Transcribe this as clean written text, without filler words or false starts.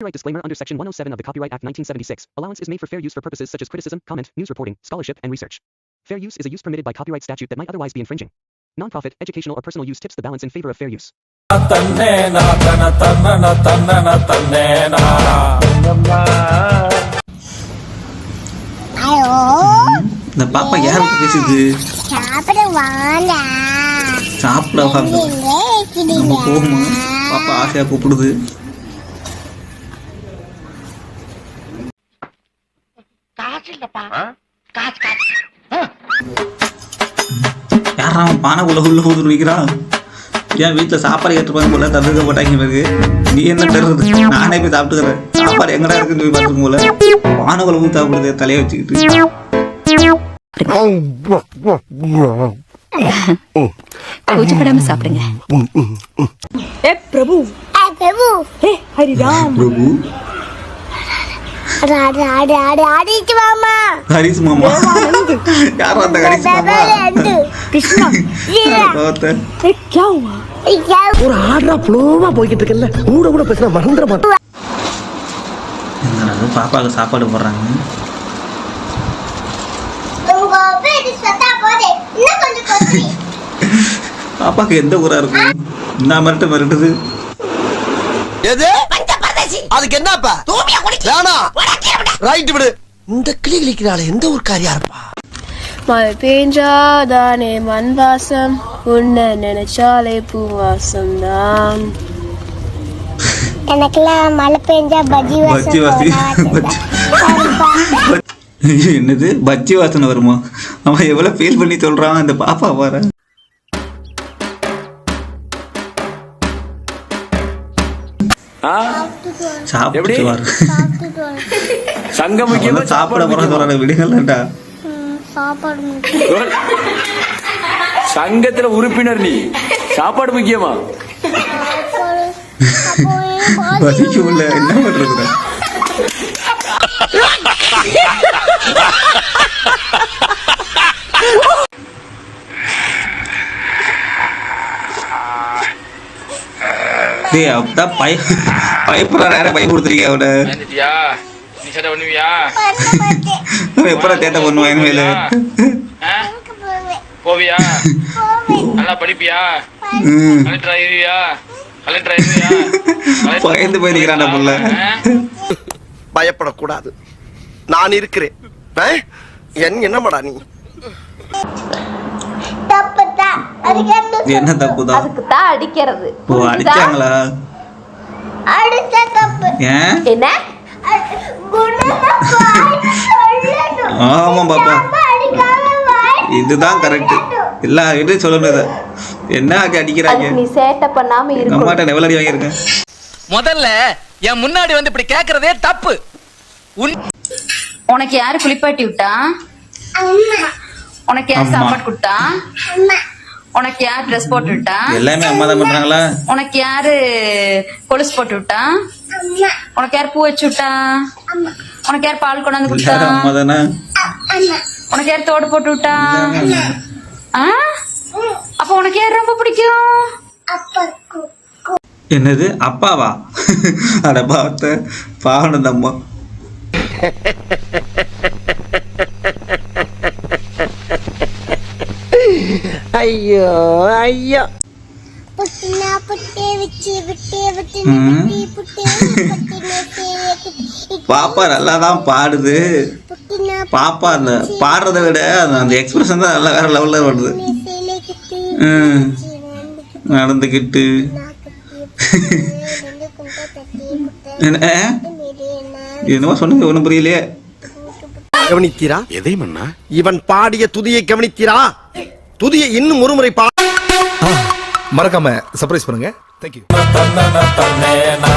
Copyright disclaimer under Section 107 of the Copyright Act 1976. Allowance is made for fair use for purposes such as criticism, comment, news reporting, scholarship, and research. Fair use is a use permitted by copyright statute that might otherwise be infringing. Non-profit, educational, or personal use tips the balance in favor of fair use. இந்த பாப்பா யாருக்கு பேசுது? சாப்பிட வாங்க. சாப்பிட உட்காந்து நம்ம போகுமா? பாப்பா ஆசையா கூப்பிடுது. யாரா பானை உள்ள ஊதுரு வைக்கிறான்? ஏன் வீட்டில் சாப்பாடு ஏற்றுப்பாங்க போல தந்துக்க போட்டாங்க பிறகு நீ என்ன தருது? நானே போய் சாப்பிட்டுக்கிறேன். சாப்பாடு எங்கடா இருக்குன்னு போய் பார்த்துக்கும் போல பானை குழம்பு சாப்பிடுது தலையை வச்சுக்கிட்டு. கூச்சப்படாம சாப்பிடுங்க. ஏ பிரபு, பிரபு, ஏ ஹரிராம், பிரபு ஹரிஸ் மாமா, ஹரிஸ் மாமா யார் அந்த ஹரிஸ் மாமா? கிருஷ்ணா ஏ क्या हुआ? ஒரு ஆர்டரா ஃப்ளோவா போய்கிட்டு இருக்கல, கூட பேசினா மறந்துட மாட்டேன். என்னடா பாப்பாவுக்கு சாப்பாடு போடுறாங்க. பாப்பாக்கு எந்த ஊரா இருக்கும்? என்ன மிரட்டுது? எது அதுக்கு என்னப்பா? ரைட் விடு. இந்த கிளி கிளிக்கிறாள் எந்த ஊர்க்காரியா இருப்பா? மழை பெஞ்சாதானே மண் வாசம், உன்னை நினைச்சாலே பூவாசம் தான். எனக்குலாம் மழை பெஞ்சா பஜ்ஜி என்னது பஜ்ஜி வாசனை வருமா? அவன் எவ்வளவு ஃபீல் பண்ணி சொல்றான் அந்த பாப்பா பாரு. சாப்பிடுவாரு சங்கம் முக்கியமா சாப்பிட போறாங்க விடுங்கள்டா. சங்கத்துல உறுப்பினர் நீ, சாப்பாடு முக்கியமா? வலிக்கும்ல, என்ன பண்றது? அப்பதான் பயப்படுறா. நேரம் பயம் கொடுத்துருக்கீங்க அவனை. எப்படா தேட்ட பண்ணுவான் இனிமேல? போவியா? நல்லா படிப்பியா? பயந்து போயிருக்கிறான் புள்ள. பயப்படக்கூடாது, நான் இருக்கிறேன். என்னமாடா நீ? என்ன தப்புதான்? அதுக்குதான் அடிக்கிறது. ஓ, அடிச்சாங்களா? ஏன்? என்ன? ஆமா பாப்பா, இதுதான் கரெக்ட். எல்லார்கிட்டையும் சொல்லணும். என்ன அடிக்கிறாங்க? நீ சேட்டை பண்ணாம இரு. அம்மாட்ட லெவல் அடி வாங்கியிருக்கேன். முதல்ல என் முன்னாடி வந்து இப்படி கேக்குறதே தப்பு. உனக்கு யாரு குளிப்பாட்டி விட்டா? உனக்கு யார் சாப்பாடு கொடுத்தா? உனக்கு யார் ட்ரெஸ் போட்டு விட்டா? எல்லாமே அம்மா தான் பண்றாங்களா? உனக்கு யாரு கொலுசு போட்டு விட்டா? உனக்கு யார் பூ வச்சு விட்டா? உனக்கு யார் பால் கொண்டாந்து கொடுத்தா? அம்மா தானே. உனக்கு யார் தோடு போட்டு விட்டா? அப்ப உனக்கு யார் ரொம்ப பிடிக்கும்? என்னது அப்பாவா? அட பார்த்த பாவனது அம்மா. ஐயோ ஐயோ. பாப்பா நல்லாதான் பாடுது. பாப்பா அந்த பாடுறதை விட அந்த எக்ஸ்பிரஷன் தான் நல்லா வேற லெவல்ல வருது. நடந்துக்கிட்டு என்னமோ சொன்னது ஒண்ணும் புரியலையே. கவனித்தீரா? எதை மன்னா? இவன் பாடிய துதியை கவனித்தீரா? துதியை இன்னும் ஒருமுறை மறக்காம சர்ப்ரைஸ் பண்ணுங்க. தேங்க்யூ. தன்னேனா